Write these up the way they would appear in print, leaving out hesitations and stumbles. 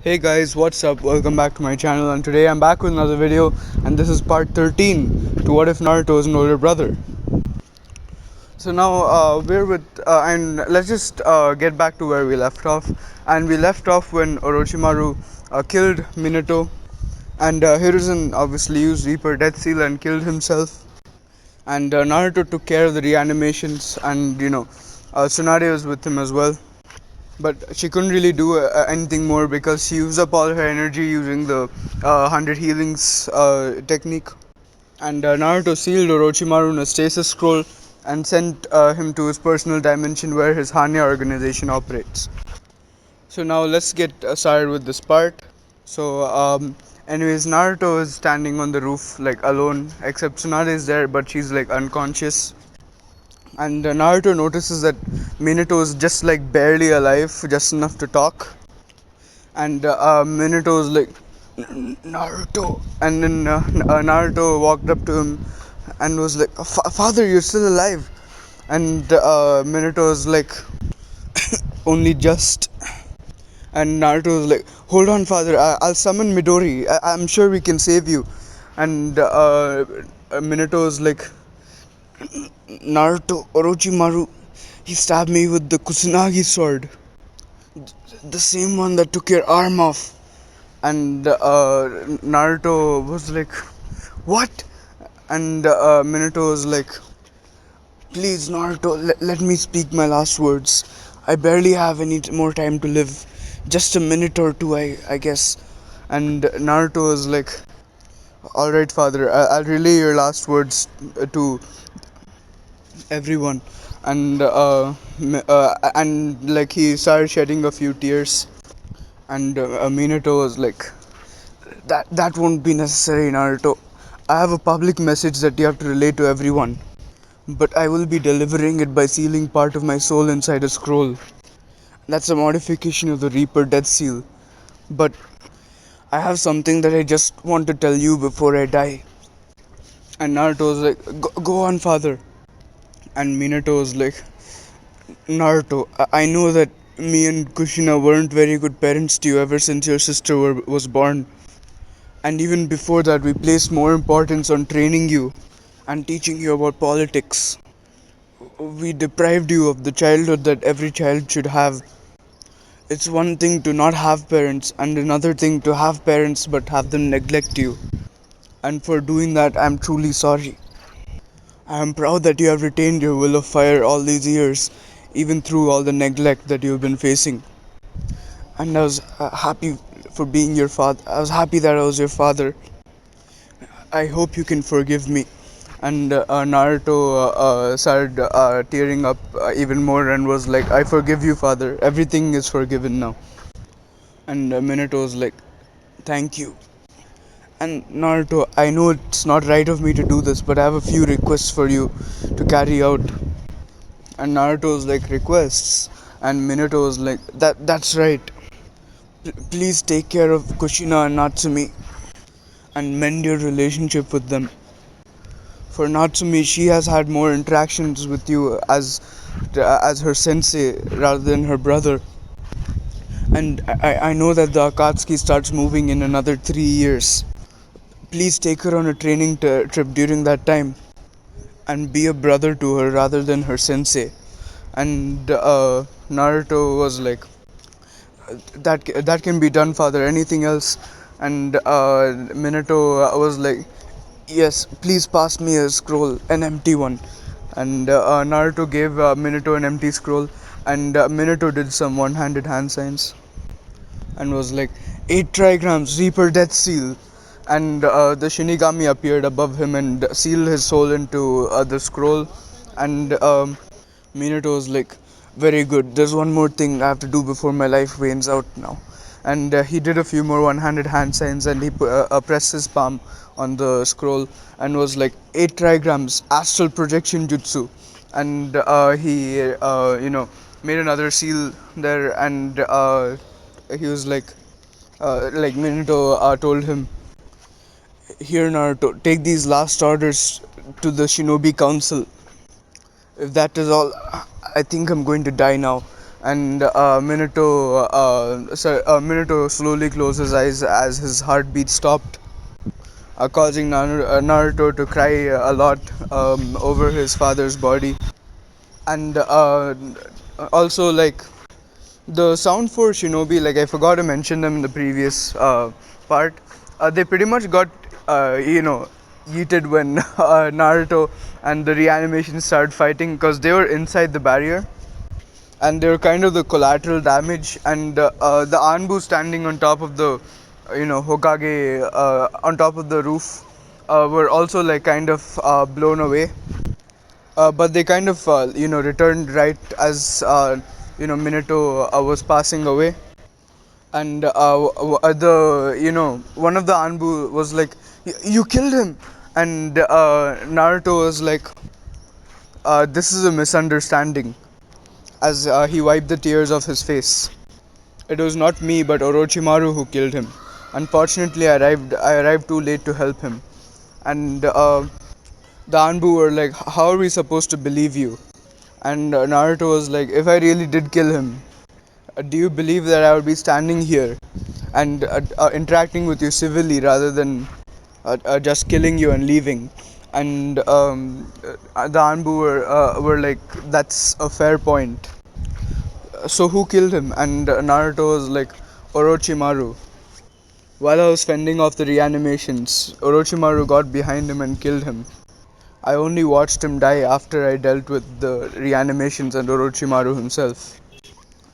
Hey guys, what's up? Welcome back to my channel, and today I'm back with another video, and this is part 13 to What If Naruto is an Older Brother. So now we're with, and let's just get back to where we left off. And we left off when Orochimaru killed Minato, and Hiruzen obviously used Reaper Death Seal and killed himself. And Naruto took care of the reanimations, and Tsunade was with him as well. But she couldn't really do anything more because she used up all her energy using the 100 healings technique. And Naruto sealed Orochimaru in a stasis scroll and sent him to his personal dimension where his Hanya organization operates. So now let's get started with this part. So anyways, Naruto is standing on the roof like alone, except Tsunade is there, but she's like unconscious. And Naruto notices that Minato is just like barely alive, just enough to talk. And Minato is like, Naruto. And then Naruto walked up to him and was like, Father, you're still alive. And Minato was like, only just. And Naruto was like, hold on, Father, I'll summon Midori. I'm sure we can save you. And Minato was like, Naruto, Orochimaru, he stabbed me with the Kusanagi sword, the same one that took your arm off. And Naruto was like, what? And Minato was like, please, Naruto, let me speak my last words. I barely have any more time to live. Just a minute or two, I guess. And Naruto was like, alright, Father, I'll relay your last words to everyone. And and like he started shedding a few tears. And Minato was like, that won't be necessary, Naruto. I have a public message that you have to relay to everyone, but I will be delivering it by sealing part of my soul inside a scroll. That's a modification of the Reaper Death Seal. But I have something that I just want to tell you before I die. And Naruto was like, go on, Father. And Minato was like, Naruto, I know that me and Kushina weren't very good parents to you ever since your sister was born. And even before that, we placed more importance on training you and teaching you about politics. We deprived you of the childhood that every child should have. It's one thing to not have parents, and another thing to have parents but have them neglect you. And for doing that, I'm truly sorry. I am proud that you have retained your will of fire all these years, even through all the neglect that you've been facing. And I was happy for being your father. I was happy that I was your father. I hope you can forgive me. And Naruto started tearing up even more and was like, I forgive you, Father. Everything is forgiven now. And Minato was like, thank you. And Naruto, I know it's not right of me to do this, but I have a few requests for you to carry out. And Naruto was like, requests? And Minato was like, that's right. Please take care of Kushina and Natsumi and mend your relationship with them. For Natsumi, she has had more interactions with you as her sensei rather than her brother. And I know that the Akatsuki starts moving in another 3 years. Please take her on a training trip during that time and be a brother to her rather than her sensei. And Naruto was like, that can be done, Father. Anything else? And Minato was like, yes, please pass me a scroll, an empty one. And Naruto gave Minato an empty scroll, and Minato did some one-handed hand signs and was like, 8 trigrams, Reaper Death Seal. And the Shinigami appeared above him and sealed his soul into the scroll. And Minato was like, very good, there's one more thing I have to do before my life wanes out now. And he did a few more one-handed hand signs, and he pressed his palm on the scroll and was like, 8 trigrams, astral projection jutsu. And he made another seal there. And he was like Minato told him, here, Naruto, take these last orders to the Shinobi Council. If that is all, I think I'm going to die now. and Minato slowly closed his eyes as his heartbeat stopped, causing Naruto to cry a lot over his father's body. And also, like, the sound for Shinobi, like I forgot to mention them in the previous part. They pretty much got yeeted when Naruto and the reanimation started fighting, because they were inside the barrier and they were kind of the collateral damage. And the Anbu standing on top of the Hokage on top of the roof were also like kind of blown away. But they kind of returned right as Minato was passing away. And the one of the Anbu was like, You killed him," and Naruto was like, "This is a misunderstanding," as he wiped the tears off his face. "It was not me, but Orochimaru who killed him. Unfortunately, I arrived too late to help him." And the Anbu were like, "How are we supposed to believe you?" And Naruto was like, "If I really did kill him, do you believe that I would be standing here and interacting with you civilly rather than just killing you and leaving?" And the Anbu were like, "That's a fair point. So who killed him?" And Naruto was like, "Orochimaru. While I was fending off the reanimations, Orochimaru got behind him and killed him. I only watched him die after I dealt with the reanimations and Orochimaru himself."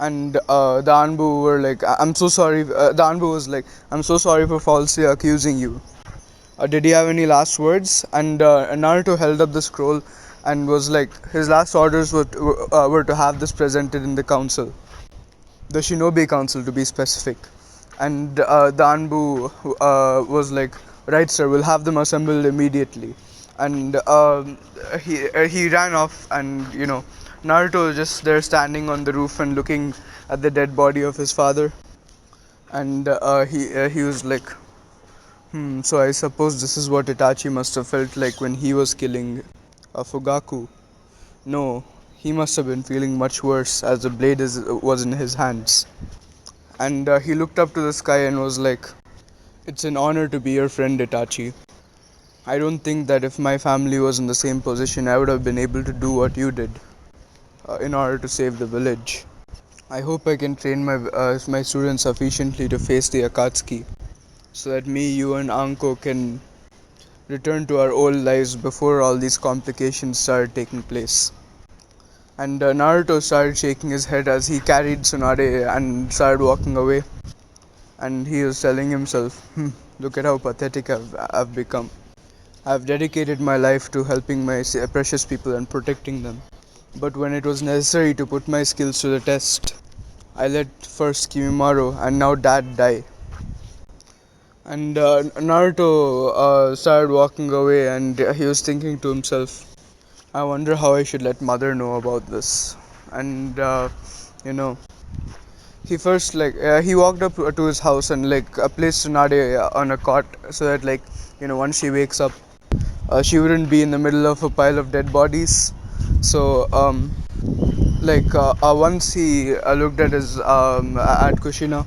And the Anbu were like, "I'm so sorry." The Anbu was like, "I'm so sorry for falsely accusing you. Did he have any last words?" And Naruto held up the scroll and was like, his last orders were to have this presented in the council, the Shinobi Council to be specific. And the Anbu was like, "Right, sir, we'll have them assembled immediately." And he ran off, and Naruto was just there standing on the roof and looking at the dead body of his father. And he was like, So I suppose this is what Itachi must have felt like when he was killing Fugaku. No, he must have been feeling much worse as the blade was in his hands." And he looked up to the sky and was like, "It's an honor to be your friend, Itachi. I don't think that if my family was in the same position, I would have been able to do what you did in order to save the village. I hope I can train my students sufficiently to face the Akatsuki, so that me, you, and Anko can return to our old lives before all these complications started taking place." And Naruto started shaking his head as he carried Tsunade and started walking away. And he was telling himself, "Look at how pathetic I've become. I've dedicated my life to helping my precious people and protecting them. But when it was necessary to put my skills to the test, I let first Kimimaro and now Dad die." And Naruto started walking away, and he was thinking to himself, "I wonder how I should let Mother know about this." And you know, he first he walked up to his house and placed Tsunade on a cot, so that once she wakes up, she wouldn't be in the middle of a pile of dead bodies. So once he looked at his at Kushina,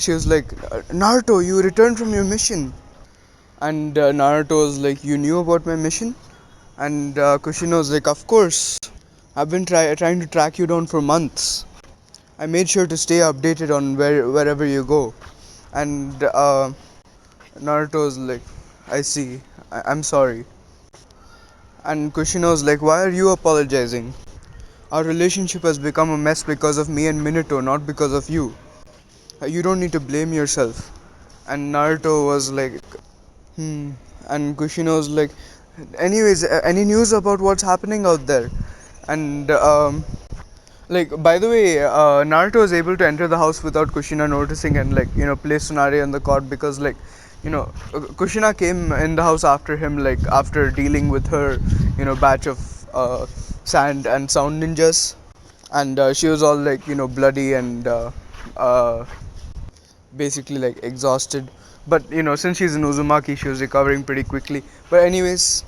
she was like, "Naruto, you returned from your mission." And Naruto was like, "You knew about my mission?" And Kushina was like, "Of course. I've been trying to track you down for months. I made sure to stay updated on wherever you go." And Naruto was like, "I see. I'm sorry." And Kushina was like, "Why are you apologizing? Our relationship has become a mess because of me and Minato, not because of you. You don't need to blame yourself." And Naruto was like, "Hmm." And Kushina was like, "Anyways, any news about what's happening out there?" And by the way, Naruto was able to enter the house without Kushina noticing, and place Tsunade on the cot, because Kushina came in the house after him, after dealing with her batch of sand and sound ninjas. And she was all bloody and uh, basically exhausted. But since she's in Uzumaki, she was recovering pretty quickly. But anyways,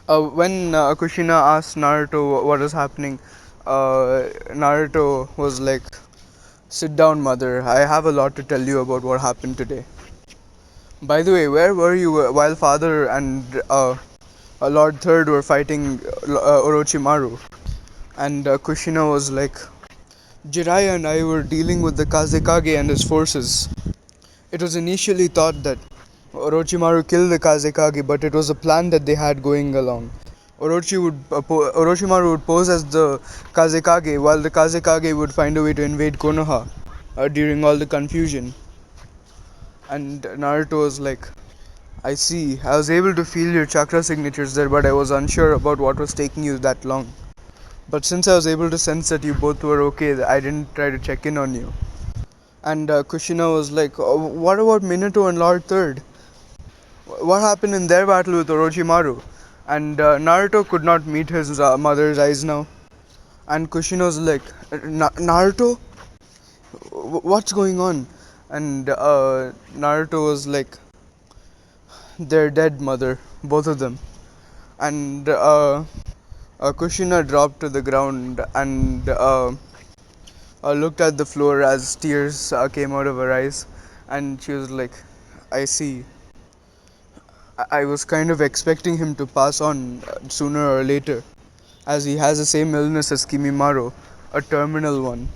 when Kushina asked Naruto what was happening, Naruto was like, "Sit down, mother. I have a lot to tell you about what happened today." By the way, where were you while father and Lord Third were fighting Orochimaru? And Kushina was like, "Jiraiya and I were dealing with the Kazekage and his forces. It was initially thought that Orochimaru killed the Kazekage, but it was a plan that they had going along. Orochimaru would pose as the Kazekage, while the Kazekage would find a way to invade Konoha during all the confusion." And Naruto was like, "I see. I was able to feel your chakra signatures there, but I was unsure about what was taking you that long. But since I was able to sense that you both were okay, I didn't try to check in on you." And Kushina was like, "Oh, what about Minato and Lord Third? What happened in their battle with Orochimaru?" And Naruto could not meet his mother's eyes now. And Kushina was like, "Naruto? What's going on?" And Naruto was like, "They're dead, mother, both of them." And Kushina dropped to the ground and looked at the floor as tears came out of her eyes. And she was like, "I see. I was kind of expecting him to pass on sooner or later, as he has the same illness as Kimimaro, a terminal one.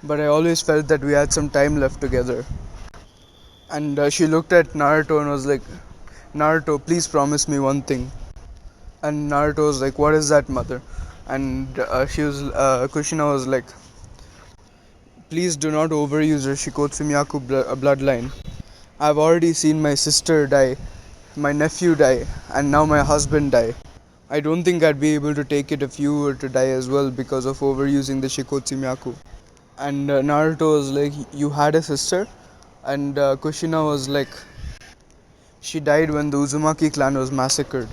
But I always felt that we had some time left together." And she looked at Naruto and was like, "Naruto, please promise me one thing." And Naruto was like, "What is that, mother?" And Kushina was like, "Please do not overuse your Shikotsumyaku bloodline. I've already seen my sister die, my nephew die, and now my husband die. I don't think I'd be able to take it if you were to die as well because of overusing the Shikotsumyaku." And Naruto was like, "You had a sister?" And Kushina was like, "She died when the Uzumaki clan was massacred.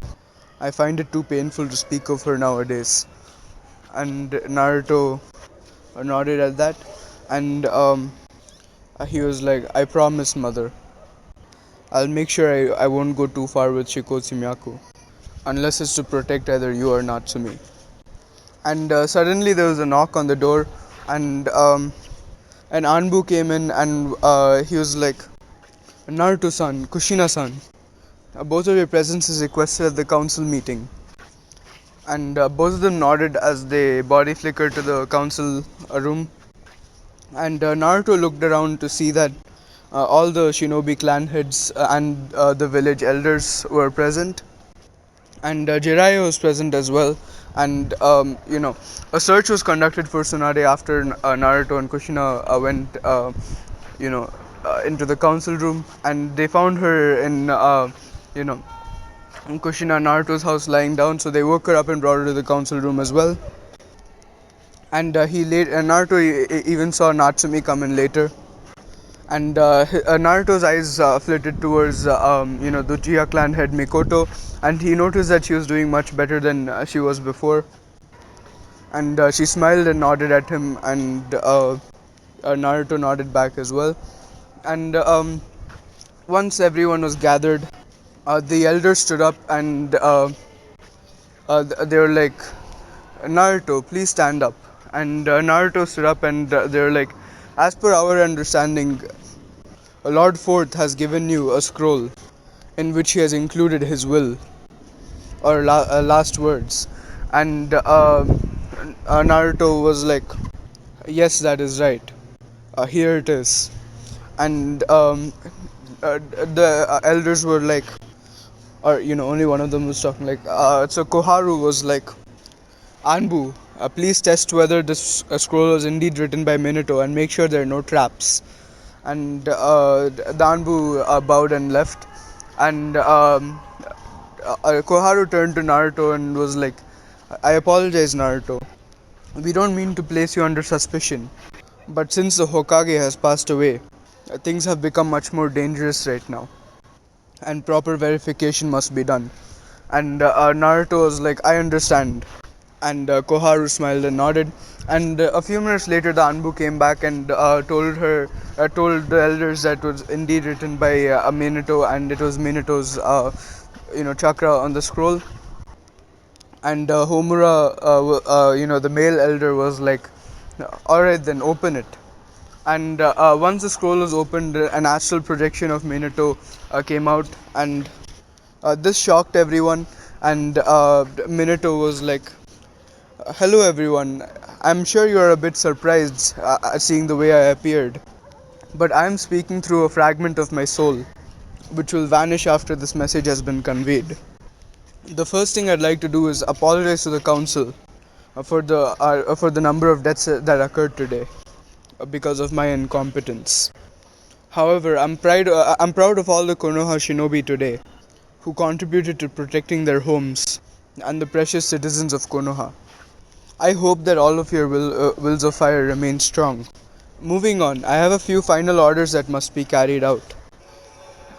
I find it too painful to speak of her nowadays." And Naruto nodded at that, and he was like, "I promise, mother. I'll make sure I won't go too far with Shikotsumyaku, unless it's to protect either you or Natsumi." And suddenly there was a knock on the door, and an Anbu came in, and he was like, "Naruto-san, Kushina-san, both of your presence is requested at the council meeting." And both of them nodded as they body flickered to the council room. And Naruto looked around to see that all the shinobi clan heads and the village elders were present, and Jiraiya was present as well. And a search was conducted for Tsunade after Naruto and Kushina went into the council room, and they found her in Kushina Naruto's house lying down. So they woke her up and brought her to the council room as well. And Naruto even saw Natsumi come in later. And Naruto's eyes flitted towards the Uchiha clan head Mikoto, and he noticed that she was doing much better than she was before. And she smiled and nodded at him, and Naruto nodded back as well. And once everyone was gathered, the elders stood up, and they were like, "Naruto, please stand up." And Naruto stood up, and they were like, "As per our understanding, Lord Fourth has given you a scroll in which he has included his will or last words." And Naruto was like, "Yes, that is right. Here it is." And the elders were like, or only one of them was talking, like, so Koharu was like, "Anbu, please test whether this scroll was indeed written by Minato and make sure there are no traps." And the Anbu bowed and left. And Koharu turned to Naruto and was like, "I apologize, Naruto. We don't mean to place you under suspicion. But since the Hokage has passed away, things have become much more dangerous right now. And proper verification must be done." And Naruto was like, "I understand." And Koharu smiled and nodded. And a few minutes later, the Anbu came back and told the elders that it was indeed written by Minato, and it was Minato's chakra on the scroll. And Homura, the male elder, was like, "Alright, then open it." And once the scroll was opened, an astral projection of Minato came out, and this shocked everyone. And Minato was like, "Hello, everyone. I'm sure you're a bit surprised seeing the way I appeared, but I'm speaking through a fragment of my soul, which will vanish after this message has been conveyed. The first thing I'd like to do is apologize to the council for the number of deaths that occurred today because of my incompetence. However, I'm proud of all the Konoha shinobi today who contributed to protecting their homes and the precious citizens of Konoha. I hope that all of your wills of fire remain strong." Moving on, I have a few final orders that must be carried out.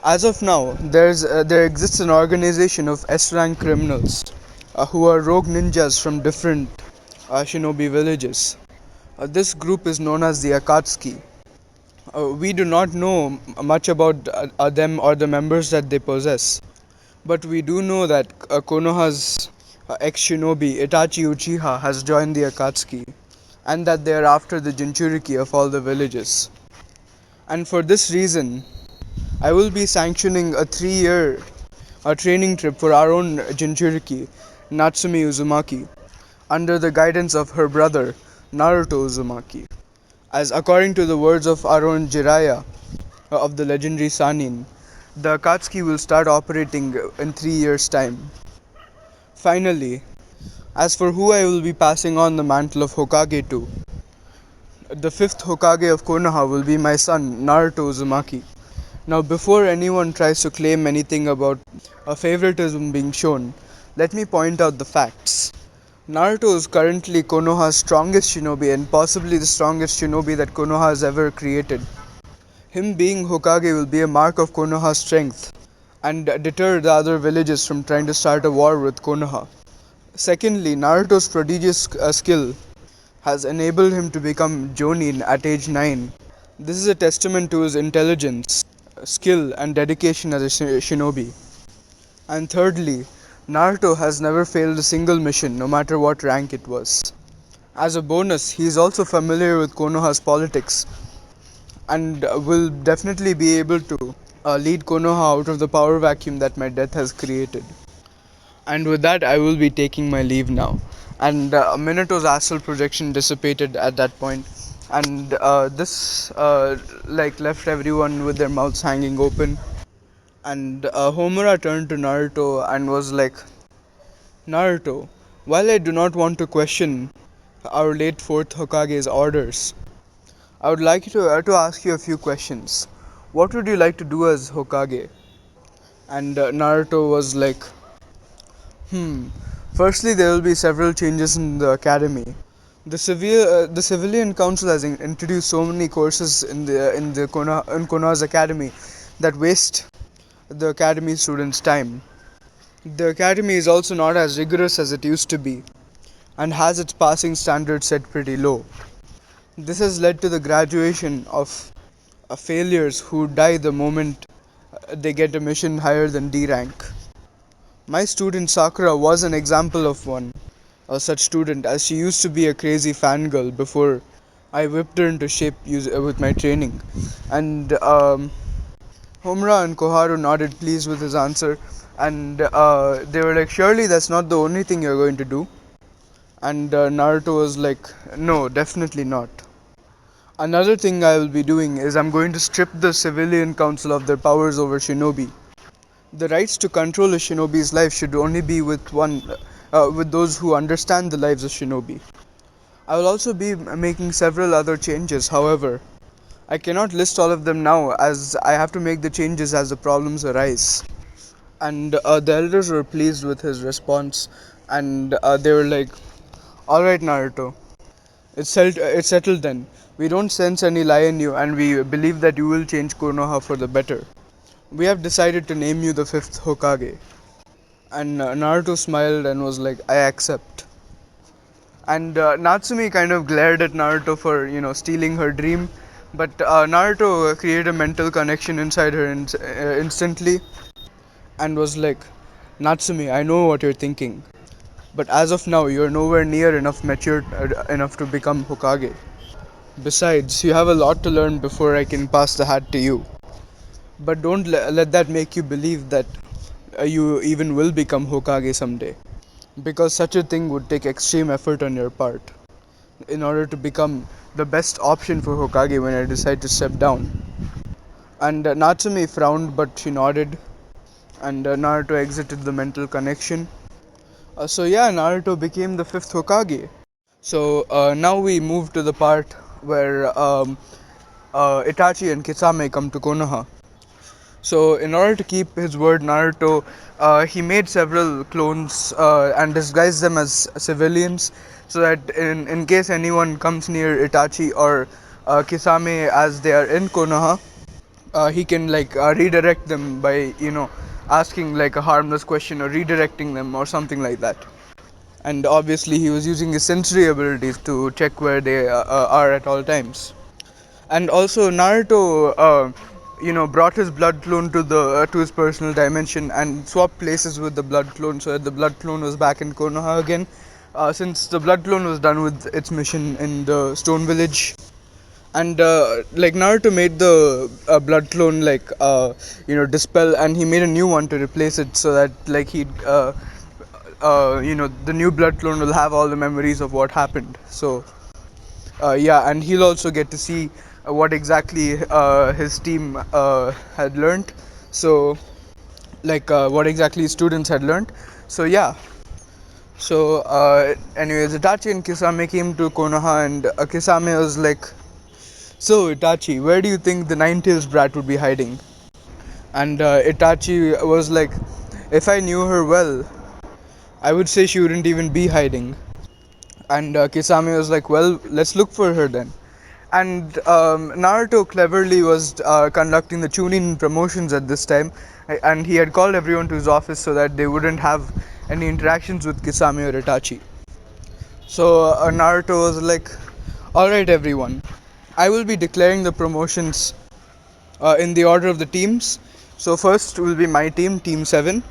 As of now, there exists an organization of S-rank criminals who are rogue ninjas from different shinobi villages. This group is known as the Akatsuki. We do not know much about them or the members that they possess, but we do know that Konoha's ex-shinobi Itachi Uchiha has joined the Akatsuki, and that they are after the Jinchuriki of all the villages. And for this reason, I will be sanctioning a 3-year training trip for our own Jinchuriki, Natsumi Uzumaki, under the guidance of her brother, Naruto Uzumaki. As according to the words of our own Jiraiya of the legendary Sanin, the Akatsuki will start operating in 3 years' time. Finally, as for who I will be passing on the mantle of Hokage to, the 5th Hokage of Konoha will be my son, Naruto Uzumaki. Now, before anyone tries to claim anything about a favoritism being shown, let me point out the facts. Naruto is currently Konoha's strongest shinobi and possibly the strongest shinobi that Konoha has ever created. Him being Hokage will be a mark of Konoha's strength and deter the other villages from trying to start a war with Konoha. Secondly, Naruto's prodigious skill has enabled him to become Jonin at age 9. This is a testament to his intelligence, skill, and dedication as a shinobi. And thirdly, Naruto has never failed a single mission, no matter what rank it was. As a bonus, he is also familiar with Konoha's politics and will definitely be able to lead Konoha out of the power vacuum that my death has created. And with that, I will be taking my leave now. And Minato's astral projection dissipated at that point, and this left everyone with their mouths hanging open. And Homura turned to Naruto and was like, "Naruto, while I do not want to question our late 4th Hokage's orders, I would like to ask you a few questions. What would you like to do as Hokage?" And Naruto was like, Firstly, there will be several changes in the academy. The civilian council has introduced so many courses in Konoha's academy that waste the academy students' time. The academy is also not as rigorous as it used to be, and has its passing standards set pretty low. This has led to the graduation of failures who die the moment they get a mission higher than D rank. My student Sakura was an example of one such student, as she used to be a crazy fangirl before I whipped her into shape with my training. And Homura and Koharu nodded pleased with his answer, and they were like, "Surely that's not the only thing you're going to do?" And Naruto was like, "No, definitely not. Another thing I will be doing is I'm going to strip the civilian council of their powers over shinobi. The rights to control a shinobi's life should only be with those who understand the lives of shinobi. I will also be making several other changes, however, I cannot list all of them now as I have to make the changes as the problems arise." And the elders were pleased with his response, and they were like, "Alright, Naruto, it's settled then. We don't sense any lie in you, and we believe that you will change Konoha for the better. We have decided to name you the 5th Hokage." And Naruto smiled and was like, "I accept." And Natsumi kind of glared at Naruto for, stealing her dream, but Naruto created a mental connection inside her instantly and was like, "Natsumi, I know what you're thinking. But as of now, you're nowhere near enough mature enough to become Hokage. Besides, you have a lot to learn before I can pass the hat to you. But don't let that make you believe that you even will become Hokage someday. Because such a thing would take extreme effort on your part in order to become the best option for Hokage when I decide to step down. And Natsumi frowned, but she nodded, and Naruto exited the mental connection. So yeah, Naruto became the fifth Hokage. So now we move to the part where Itachi and Kisame come to Konoha. So in order to keep his word, Naruto he made several clones and disguised them as civilians, so that in case anyone comes near Itachi or Kisame as they are in Konoha, he can like redirect them by asking like a harmless question or redirecting them or something like that. And obviously he was using his sensory abilities to check where they are at all times. And also Naruto brought his blood clone to his personal dimension and swapped places with the blood clone, so that the blood clone was back in Konoha again, since the blood clone was done with its mission in the stone village. And like Naruto made the blood clone like dispel, and he made a new one to replace it, so that like he the new blood clone will have all the memories of what happened. So yeah, and he'll also get to see what exactly his team had learned. So like what exactly his students had learned. So yeah. So anyways, Itachi and Kisame came to Konoha, and Kisame was like, "So Itachi, where do you think the Nine-Tails brat would be hiding?" And Itachi was like, "If I knew her well, I would say she wouldn't even be hiding." And Kisame was like, "Well, let's look for her then." And Naruto cleverly was conducting the Chunin promotions at this time, and he had called everyone to his office so that they wouldn't have any interactions with Kisame or Itachi. So Naruto was like, "Alright, everyone, I will be declaring the promotions in the order of the teams. So first will be my team, Team 7."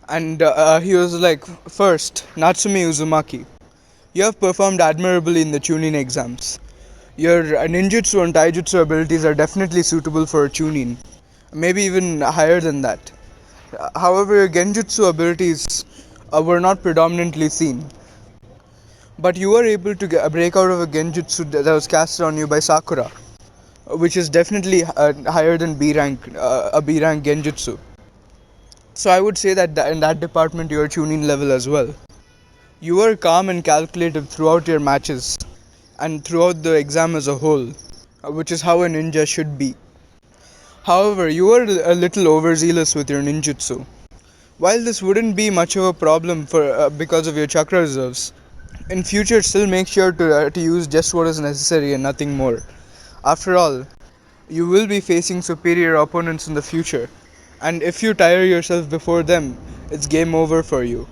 And he was like, "First, Natsumi Uzumaki. You have performed admirably in the Chunin exams. Your ninjutsu and taijutsu abilities are definitely suitable for a Chunin, maybe even higher than that. However, your genjutsu abilities were not predominantly seen, but you were able to break out of a genjutsu that was casted on you by Sakura, which is definitely higher than B rank, a B rank genjutsu. So I would say that in that department you are Chunin level as well. You were calm and calculative throughout your matches and throughout the exam as a whole, which is how a ninja should be. However, you were a little overzealous with your ninjutsu. While this wouldn't be much of a problem for because of your chakra reserves, in future still make sure to use just what is necessary and nothing more. After all, you will be facing superior opponents in the future, and if you tire yourself before them, it's game over for you.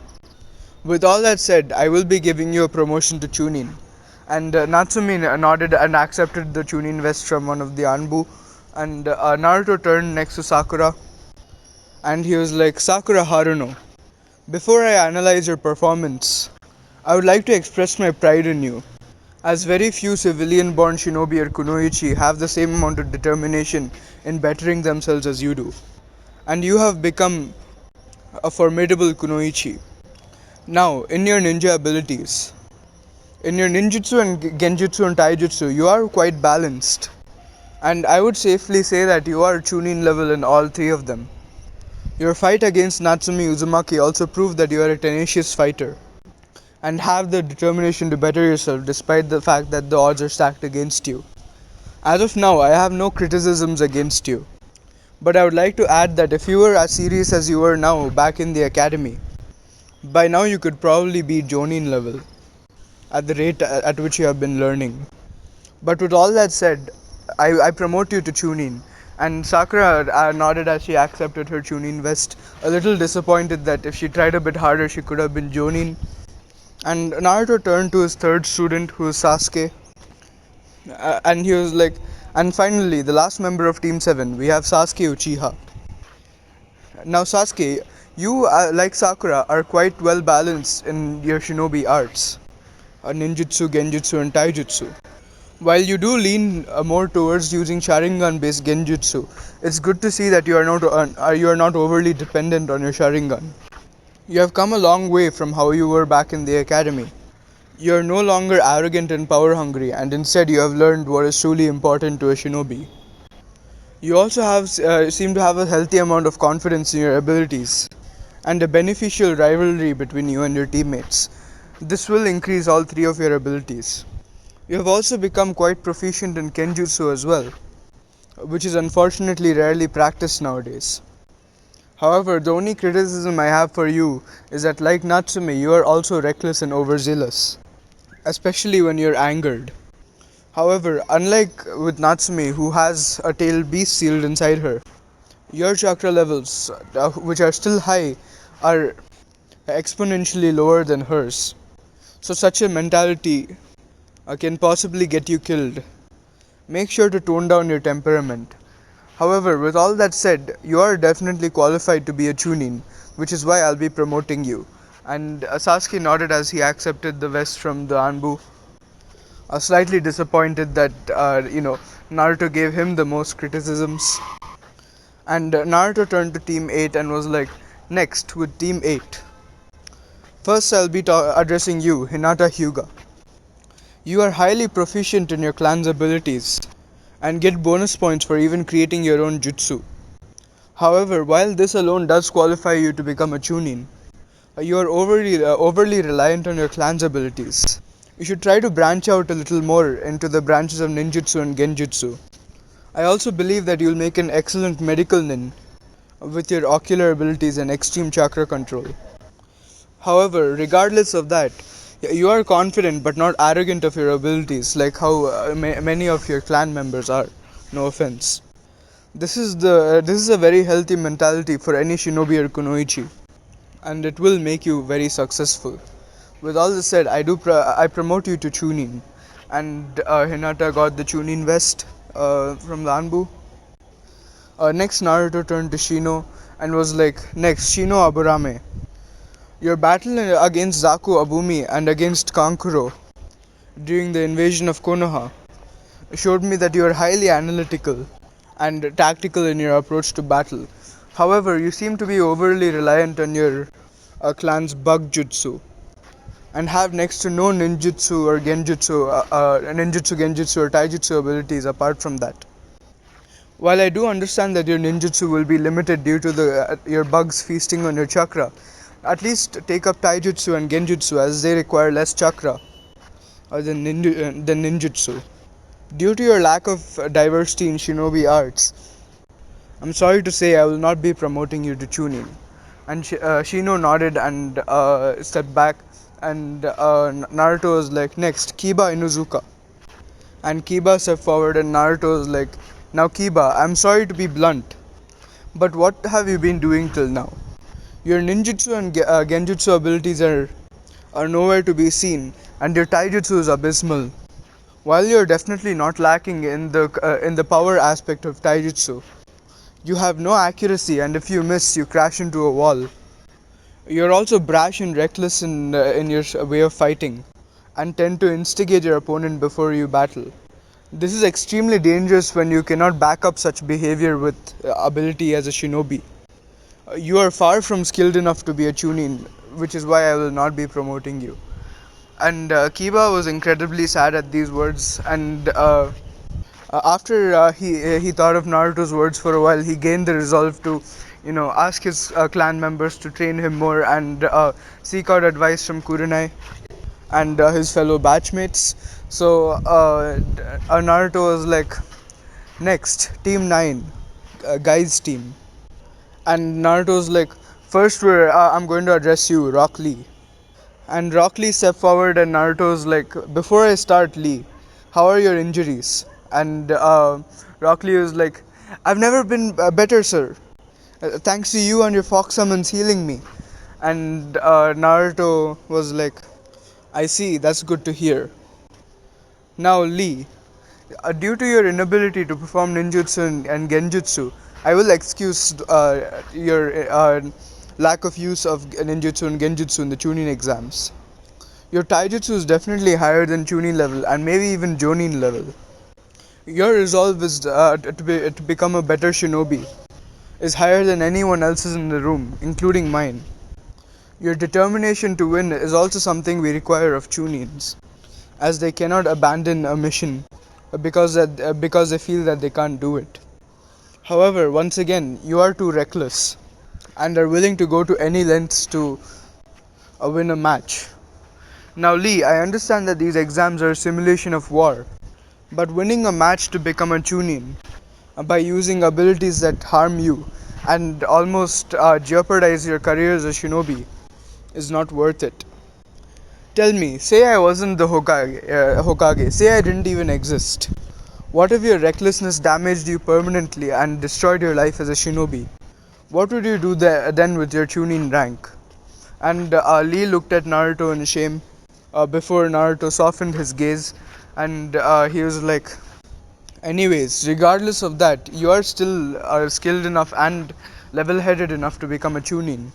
With all that said, I will be giving you a promotion to Chunin." And Natsumi nodded and accepted the Chunin vest from one of the Anbu. And Naruto turned next to Sakura, and he was like, "Sakura Haruno, before I analyze your performance, I would like to express my pride in you, as very few civilian born shinobi or kunoichi have the same amount of determination in bettering themselves as you do. And you have become a formidable kunoichi. Now, in your ninja abilities, in your ninjutsu and genjutsu and taijutsu, you are quite balanced. And I would safely say that you are Chunin level in all three of them. Your fight against Natsumi Uzumaki also proved that you are a tenacious fighter and have the determination to better yourself despite the fact that the odds are stacked against you. As of now, I have no criticisms against you, but I would like to add that if you were as serious as you were now back in the academy, by now you could probably be Jonin level at the rate at which you have been learning. But with all that said, I promote you to Chunin." And Sakura nodded as she accepted her Chunin vest, a little disappointed that if she tried a bit harder she could have been Jonin. And Naruto turned to his third student, who is Sasuke, and he was like, "And finally, the last member of Team 7, we have Sasuke Uchiha. Now, Sasuke, You, like Sakura, are quite well balanced in your shinobi arts, ninjutsu, genjutsu, and taijutsu. While you do lean more towards using Sharingan-based genjutsu, it's good to see that you are not overly dependent on your Sharingan. You have come a long way from how you were back in the academy. You are no longer arrogant and power hungry, and instead you have learned what is truly important to a shinobi. You also seem to have a healthy amount of confidence in your abilities, and a beneficial rivalry between you and your teammates. This will increase all three of your abilities. You have also become quite proficient in Kenjutsu as well, which is unfortunately rarely practiced nowadays. However, the only criticism I have for you is that, like Natsume, you are also reckless and overzealous, especially when you're angered. However, unlike with Natsume, who has a tailed beast sealed inside her, your chakra levels, which are still high, are exponentially lower than hers. So, such a mentality can possibly get you killed. Make sure to tone down your temperament. However, with all that said, you are definitely qualified to be a chunin, which is why I'll be promoting you. And Sasuke nodded as he accepted the vest from the Anbu, slightly disappointed that Naruto gave him the most criticisms. And Naruto turned to Team 8 and was like, "Next, with Team 8. First, I'll be addressing you, Hinata Hyuga. You are highly proficient in your clan's abilities and get bonus points for even creating your own jutsu. However, while this alone does qualify you to become a chunin, you are overly reliant on your clan's abilities. You should try to branch out a little more into the branches of ninjutsu and genjutsu. I also believe that you'll make an excellent medical nin with your ocular abilities and extreme chakra control. However, regardless of that, you are confident but not arrogant of your abilities, like how many of your clan members are. No offense. This is a very healthy mentality for any shinobi or kunoichi, and it will make you very successful. With all this said, I promote you to Chunin, and Hinata got the Chunin vest from the Anbu. Next, Naruto turned to Shino and was like, "Next, Shino Aburame. Your battle against Zaku Abumi and against Kankuro during the invasion of Konoha showed me that you are highly analytical and tactical in your approach to battle. However, you seem to be overly reliant on your clan's bug jutsu and have next to no ninjutsu or genjutsu or taijutsu abilities apart from that. While I do understand that your ninjutsu will be limited due to your bugs feasting on your chakra, at least take up taijutsu and genjutsu as they require less chakra than ninjutsu. Due to your lack of diversity in shinobi arts, I'm sorry to say I will not be promoting you to Chunin." And Shino nodded and stepped back, and Naruto was like, "Next, Kiba Inuzuka." And Kiba stepped forward, and Naruto was like, "Now, Kiba, I'm sorry to be blunt, but what have you been doing till now? Your ninjutsu and genjutsu abilities are nowhere to be seen, and your taijutsu is abysmal. While you're definitely not lacking in the power aspect of taijutsu, you have no accuracy, and if you miss, you crash into a wall. You're also brash and reckless in your way of fighting, and tend to instigate your opponent before you battle. This is extremely dangerous when you cannot back up such behavior with ability as a shinobi. You are far from skilled enough to be a chunin, which is why I will not be promoting you." And Kiba was incredibly sad at these words, and after he thought of Naruto's words for a while, he gained the resolve to, ask his clan members to train him more and seek out advice from Kurenai and his fellow batchmates. So Naruto was like, "Next, Team 9, guys team." And Naruto was like, "First, I'm going to address you, Rock Lee." And Rock Lee stepped forward, and Naruto was like, "Before I start, Lee, how are your injuries?" And Rock Lee was like, "I've never been better, sir. Thanks to you and your fox summons healing me." And Naruto was like, "I see, that's good to hear. Now, Lee, due to your inability to perform ninjutsu and genjutsu, I will excuse your lack of use of ninjutsu and genjutsu in the chunin exams. Your taijutsu is definitely higher than chunin level and maybe even jonin level. Your resolve is to become a better shinobi is higher than anyone else's in the room, including mine. Your determination to win is also something we require of chunins, as they cannot abandon a mission because they feel that they can't do it. However, once again, you are too reckless and are willing to go to any lengths to win a match. Now, Lee, I understand that these exams are a simulation of war, but winning a match to become a chunin by using abilities that harm you and almost jeopardize your career as a shinobi is not worth it. Tell me, say I wasn't the Hokage, say I didn't even exist. What if your recklessness damaged you permanently and destroyed your life as a shinobi? What would you do then with your chunin rank? And Lee looked at Naruto in shame before Naruto softened his gaze, and he was like, anyways, regardless of that, you are still skilled enough and level headed enough to become a chunin,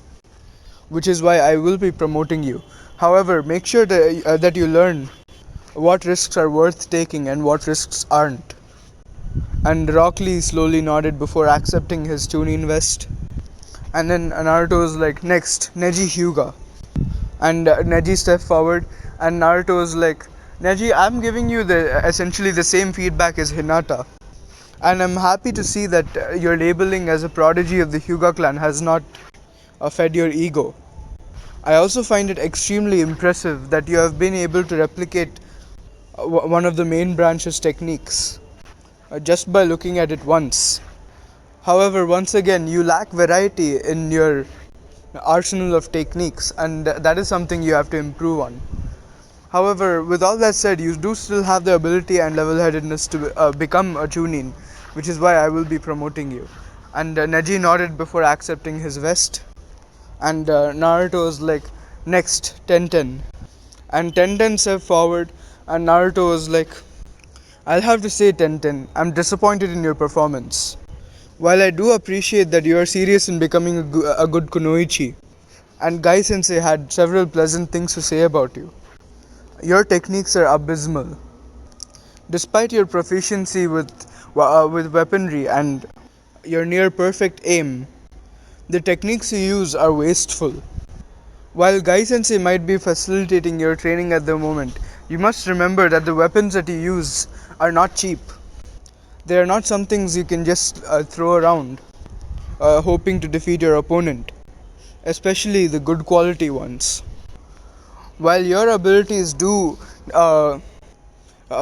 which is why I will be promoting you. However, make sure that you learn what risks are worth taking and what risks aren't. And Rock Lee slowly nodded before accepting his chunin vest. And then Naruto was like, next, Neji Hyuga. And Neji stepped forward, and Naruto was like, Neji, I'm giving you essentially the same feedback as Hinata. And I'm happy to see that your labeling as a prodigy of the Hyuga clan has not fed your ego. I also find it extremely impressive that you have been able to replicate one of the main branch's techniques just by looking at it once. However, once again, you lack variety in your arsenal of techniques, and that is something you have to improve on. However, with all that said, you do still have the ability and level-headedness to become a chunin, which is why I will be promoting you. And Neji nodded before accepting his vest, and Naruto was like, next, Tenten. And Tenten stepped forward, and Naruto was like, I'll have to say, Tenten, I'm disappointed in your performance. While I do appreciate that you are serious in becoming a good kunoichi, and Gai Sensei had several pleasant things to say about you, your techniques are abysmal. Despite your proficiency with weaponry and your near perfect aim, the techniques you use are wasteful. While Gai Sensei might be facilitating your training at the moment, you must remember that the weapons that you use are not cheap. They are not some things you can just throw around, hoping to defeat your opponent, especially the good quality ones. While your abilities do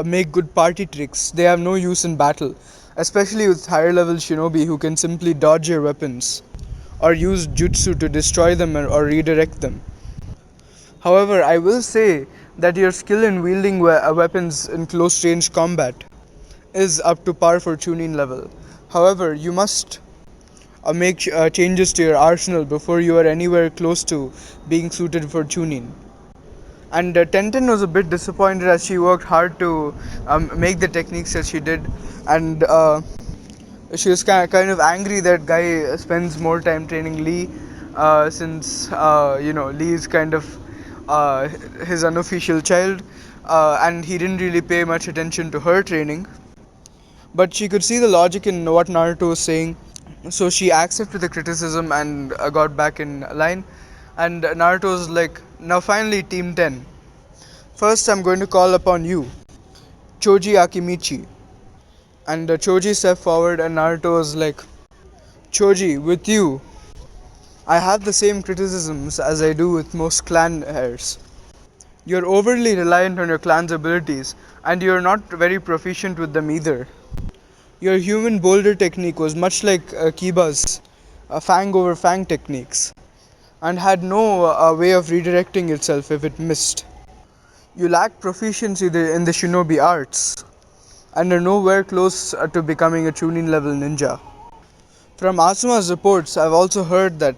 make good party tricks, they have no use in battle, especially with higher level shinobi who can simply dodge your weapons or use jutsu to destroy them or redirect them. However, I will say that your skill in wielding weapons in close range combat is up to par for chunin level. However, you must make changes to your arsenal before you are anywhere close to being suited for chunin. And Tenten was a bit disappointed as she worked hard to make the techniques that she did, and she was kind of angry that Guy spends more time training Lee, since Lee is kind of his unofficial child, and he didn't really pay much attention to her training. But she could see the logic in what Naruto was saying, so she accepted the criticism and got back in line. And Naruto was like, now finally, Team 10. First, I'm going to call upon you, Choji Akimichi. And Choji stepped forward, and Naruto was like, Choji, with you, I have the same criticisms as I do with most clan heirs. You're overly reliant on your clan's abilities, and you're not very proficient with them either. Your human boulder technique was much like Kiba's fang over fang techniques, and had no way of redirecting itself if it missed. You lack proficiency in the shinobi arts, and are nowhere close to becoming a chunin level ninja. From Asuma's reports, I've also heard that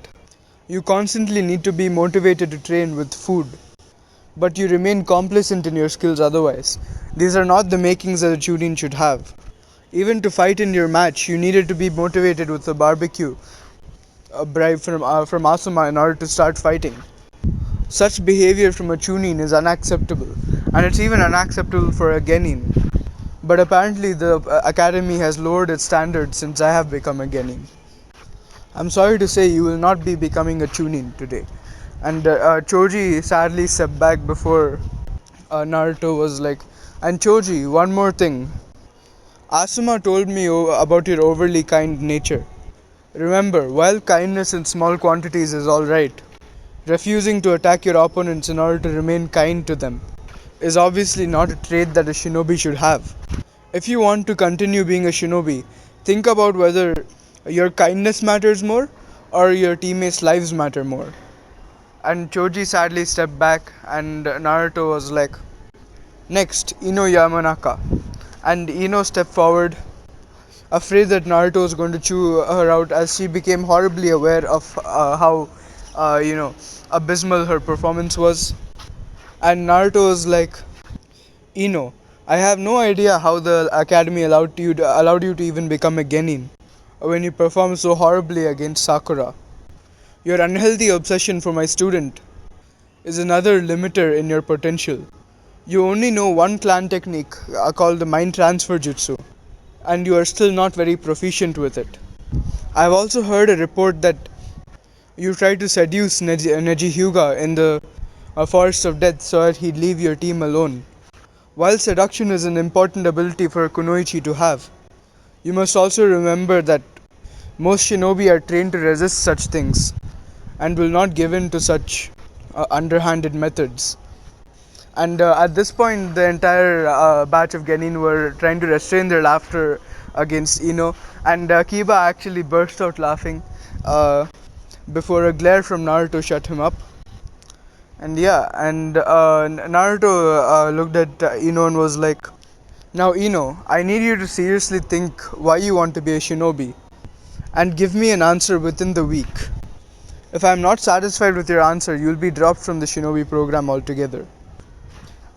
you constantly need to be motivated to train with food, but you remain complacent in your skills otherwise. These are not the makings that a chunin should have. Even to fight in your match, you needed to be motivated with a barbecue a bribe from Asuma in order to start fighting. Such behavior from a Chunin is unacceptable, and it's even unacceptable for a Genin. But apparently, the academy has lowered its standards since I have become a Genin. I'm sorry to say you will not be becoming a Chunin today. And Choji sadly stepped back before Naruto was like, and Choji, one more thing. Asuma told me about your overly kind nature. Remember, while kindness in small quantities is alright, refusing to attack your opponents in order to remain kind to them is obviously not a trait that a shinobi should have. If you want to continue being a shinobi, think about whether your kindness matters more or your teammates' lives matter more. And Choji sadly stepped back, and Naruto was like, next, Ino Yamanaka. And Ino stepped forward, afraid that Naruto was going to chew her out as she became horribly aware of how, abysmal her performance was. And Naruto was like, Ino, I have no idea how the academy allowed you to even become a genin when you performed so horribly against Sakura. Your unhealthy obsession for my student is another limiter in your potential. You only know one clan technique called the mind transfer jutsu, and you are still not very proficient with it. I've also heard a report that you tried to seduce Neji Hyuga in the Forest of Death so that he'd leave your team alone. While seduction is an important ability for a kunoichi to have, you must also remember that most shinobi are trained to resist such things and will not give in to such underhanded methods. And at this point, the entire batch of Genin were trying to restrain their laughter against Ino, and Kiba actually burst out laughing before a glare from Naruto shut him up. And yeah, and Naruto looked at Ino and was like, now, Ino, I need you to seriously think why you want to be a shinobi and give me an answer within the week. If I am not satisfied with your answer, you'll be dropped from the shinobi program altogether.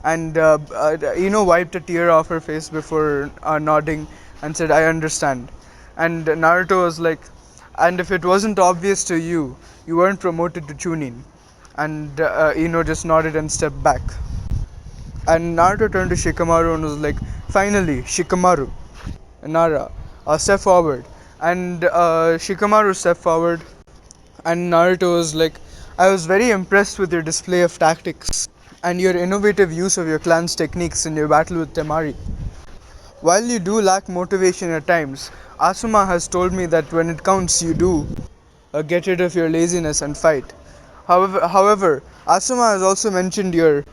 And wiped a tear off her face before nodding and said, I understand. And Naruto was like, and if it wasn't obvious to you, you weren't promoted to Chunin. And just nodded and stepped back. And Naruto turned to Shikamaru and was like, finally, Shikamaru, Nara, step forward. And Shikamaru stepped forward, and Naruto was like, I was very impressed with your display of tactics and your innovative use of your clan's techniques in your battle with Temari. While you do lack motivation at times, Asuma has told me that when it counts, you do get rid of your laziness and fight. However, Asuma has also mentioned your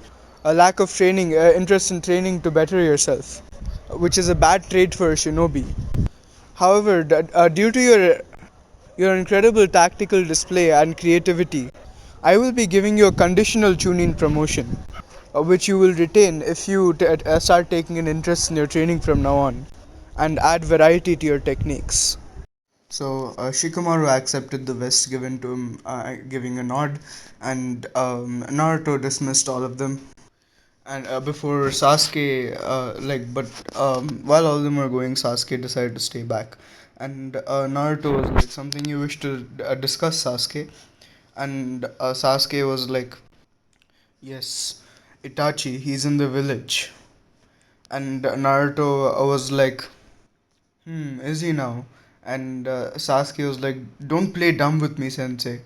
lack of training, interest in training to better yourself, which is a bad trait for a shinobi. However, due to your incredible tactical display and creativity, I will be giving you a conditional Chunin promotion, which you will retain if you start taking an interest in your training from now on and add variety to your techniques. So Shikamaru accepted the vest given to him, giving a nod, and Naruto dismissed all of them. And before Sasuke, while all of them were going, Sasuke decided to stay back. And Naruto was like, something you wish to discuss, Sasuke? And Sasuke was like, yes, Itachi, he's in the village. And Naruto was like, is he now? And Sasuke was like, don't play dumb with me, sensei.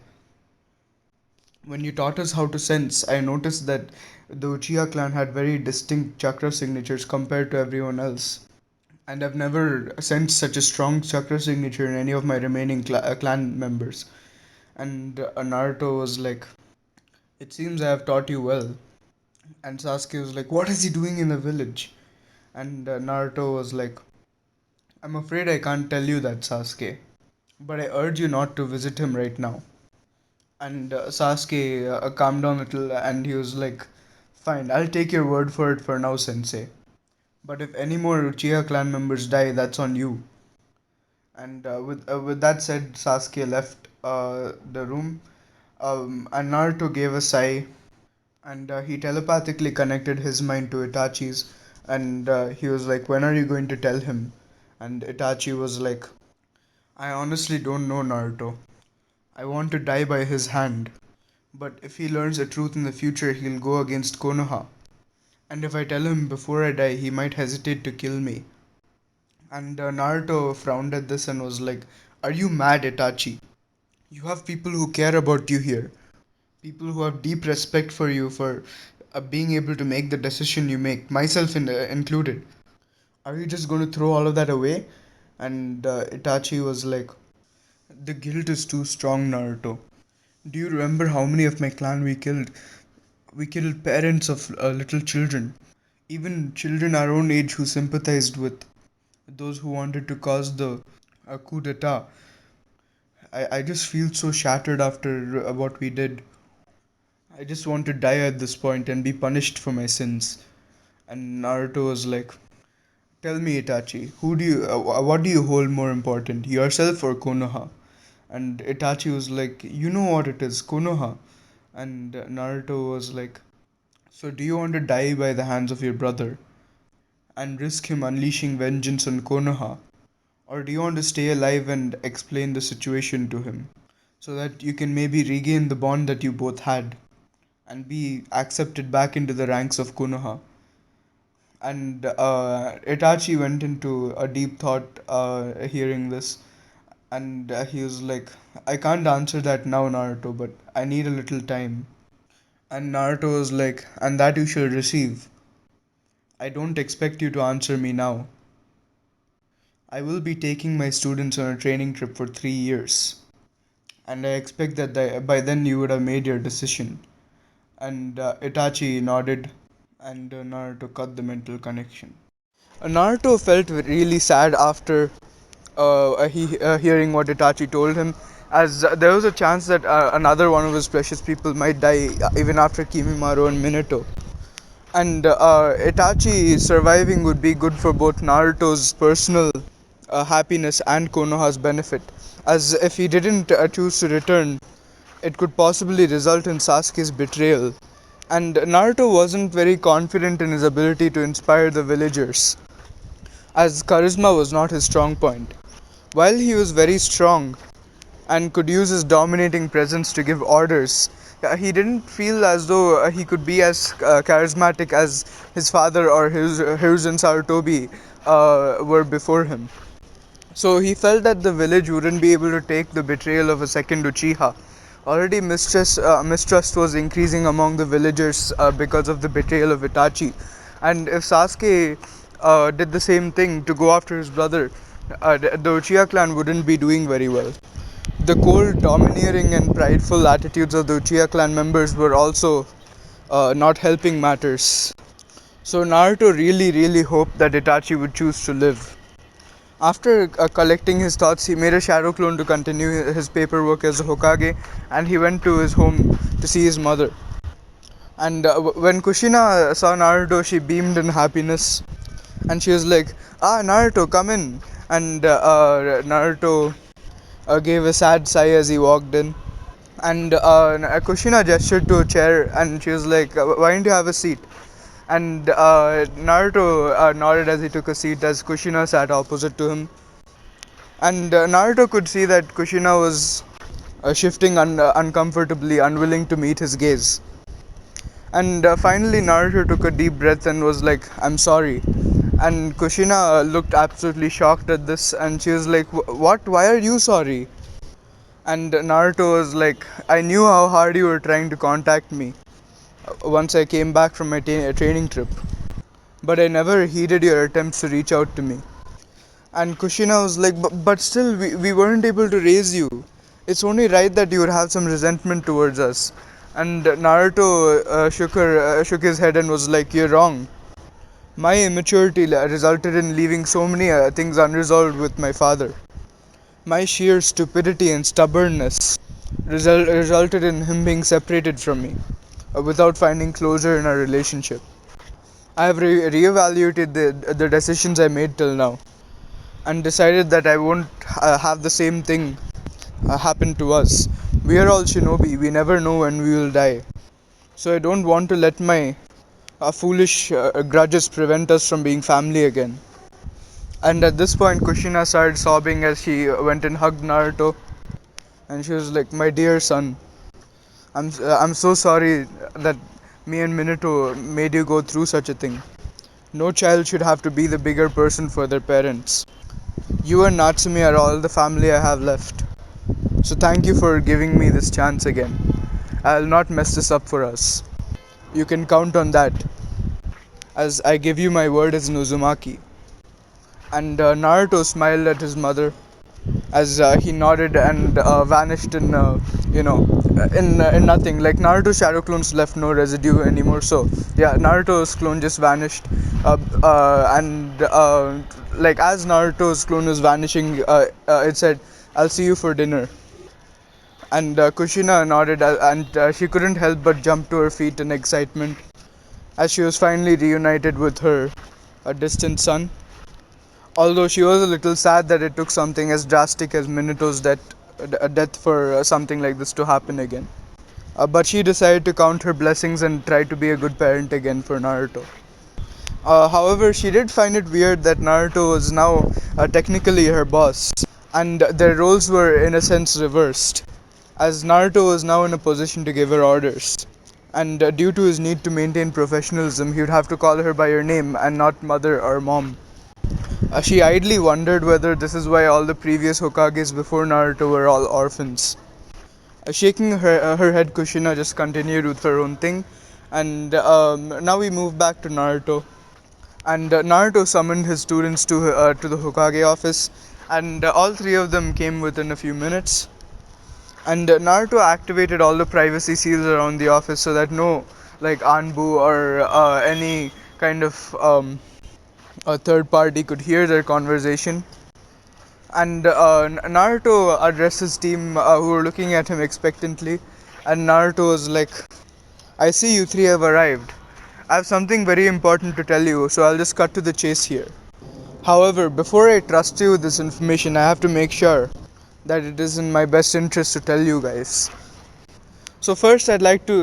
When you taught us how to sense, I noticed that the Uchiha clan had very distinct chakra signatures compared to everyone else. And I've never sensed such a strong chakra signature in any of my remaining clan members. And Naruto was like, it seems I have taught you well. And Sasuke was like, what is he doing in the village? And Naruto was like, I'm afraid I can't tell you that, Sasuke. But I urge you not to visit him right now. And Sasuke calmed down a little and he was like, fine, I'll take your word for it for now, sensei. But if any more Uchiha clan members die, that's on you. And with that said, Sasuke left the room. And Naruto gave a sigh, and he telepathically connected his mind to Itachi's. And he was like, when are you going to tell him? And Itachi was like, I honestly don't know, Naruto. I want to die by his hand. But if he learns the truth in the future, he'll go against Konoha. And if I tell him before I die, he might hesitate to kill me. And Naruto frowned at this and was like, "Are you mad, Itachi? You have people who care about you here. People who have deep respect for you for being able to make the decision you make, myself included. Are you just going to throw all of that away?" And Itachi was like, "The guilt is too strong, Naruto. Do you remember how many of my clan we killed? We killed parents of little children, even children our own age who sympathized with those who wanted to cause the coup d'etat. I just feel so shattered after what we did. I just want to die at this point and be punished for my sins." And Naruto was like, "Tell me, Itachi, what do you hold more important, yourself or Konoha?" And Itachi was like, "You know what it is, Konoha." And Naruto was like, "So do you want to die by the hands of your brother and risk him unleashing vengeance on Konoha? Or do you want to stay alive and explain the situation to him so that you can maybe regain the bond that you both had and be accepted back into the ranks of Konoha?" And Itachi went into a deep thought hearing this, and he was like, "I can't answer that now, Naruto, but I need a little time." And Naruto was like, "And that you shall receive. I don't expect you to answer me now. I will be taking my students on a training trip for 3 years, and I expect that by then you would have made your decision." And Itachi nodded, and Naruto cut the mental connection. Naruto felt really sad after hearing what Itachi told him, as there was a chance that another one of his precious people might die even after Kimimaro and Minato. And Itachi surviving would be good for both Naruto's personal happiness and Konoha's benefit, as if he didn't choose to return, it could possibly result in Sasuke's betrayal. And Naruto wasn't very confident in his ability to inspire the villagers, as charisma was not his strong point. While he was very strong and could use his dominating presence to give orders, he didn't feel as though he could be as charismatic as his father or Hiruzen Sarutobi were before him. So he felt that the village wouldn't be able to take the betrayal of a second Uchiha. Already mistrust was increasing among the villagers because of the betrayal of Itachi. And if Sasuke did the same thing to go after his brother, the Uchiha clan wouldn't be doing very well. The cold, domineering, and prideful attitudes of the Uchiha clan members were also not helping matters. So Naruto really hoped that Itachi would choose to live. After collecting his thoughts, he made a shadow clone to continue his paperwork as a Hokage, and he went to his home to see his mother. And when Kushina saw Naruto, she beamed in happiness, and she was like, "Ah, Naruto, come in." And Naruto gave a sad sigh as he walked in. And Kushina gestured to a chair, and she was like, "Why don't you have a seat?" And Naruto nodded as he took a seat as Kushina sat opposite to him. And Naruto could see that Kushina was shifting uncomfortably, unwilling to meet his gaze. And finally, Naruto took a deep breath and was like, "I'm sorry." And Kushina looked absolutely shocked at this, and she was like, "What? Why are you sorry?" And Naruto was like, "I knew how hard you were trying to contact me once I came back from my training trip, but I never heeded your attempts to reach out to me." And Kushina was like, "But still, we weren't able to raise you. It's only right that you would have some resentment towards us." And Naruto shook his head and was like, "You're wrong. My immaturity resulted in leaving so many things unresolved with my father. My sheer stupidity and stubbornness resulted in him being separated from me without finding closure in our relationship. I have reevaluated the decisions I made till now and decided that I won't have the same thing happen to us. We are all shinobi, we never know when we will die. So I don't want to let my foolish grudges prevent us from being family again." And at this point, Kushina started sobbing as she went and hugged Naruto. And she was like, "My dear son, I'm so sorry that me and Minato made you go through such a thing. No child should have to be the bigger person for their parents. You and Natsumi are all the family I have left. So thank you for giving me this chance again. I'll not mess this up for us. You can count on that, as I give you my word as Nozumaki." And Naruto smiled at his mother as he nodded and vanished in in nothing. Like Naruto's shadow clones left no residue anymore. So yeah, Naruto's clone just vanished, and like as Naruto's clone was vanishing, it said, "I'll see you for dinner." And Kushina nodded, and she couldn't help but jump to her feet in excitement as she was finally reunited with her a distant son. Although she was a little sad that it took something as drastic as Minato's death for something like this to happen again. But she decided to count her blessings and try to be a good parent again for Naruto. However, she did find it weird that Naruto was now technically her boss, and their roles were in a sense reversed, as Naruto was now in a position to give her orders. And due to his need to maintain professionalism, he would have to call her by her name and not mother or mom. She idly wondered whether this is why all the previous Hokages before Naruto were all orphans. Shaking her head, Kushina just continued with her own thing. And now we move back to Naruto. And Naruto summoned his students to the Hokage office, and all three of them came within a few minutes. And Naruto activated all the privacy seals around the office so that no, like Anbu or any kind of a third party could hear their conversation. And Naruto addressed his team, who were looking at him expectantly. And Naruto was like, "I see you three have arrived. I have something very important to tell you, so I'll just cut to the chase here. However, before I trust you with this information, I have to make sure that it is in my best interest to tell you guys. So first, I'd like to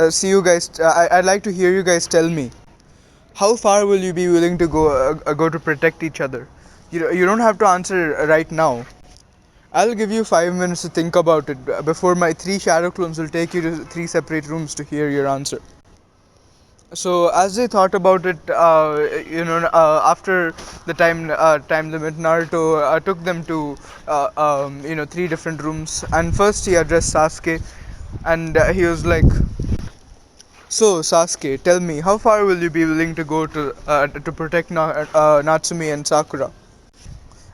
see you guys. I'd like to hear you guys tell me, how far will you be willing to go to protect each other? You don't have to answer right now. I'll give you 5 minutes to think about it before my three shadow clones will take you to three separate rooms to hear your answer." So as they thought about it, after the time limit, Naruto took them to three different rooms. And first he addressed Sasuke, and he was like, "So Sasuke, tell me, how far will you be willing to go to protect Natsumi and Sakura?"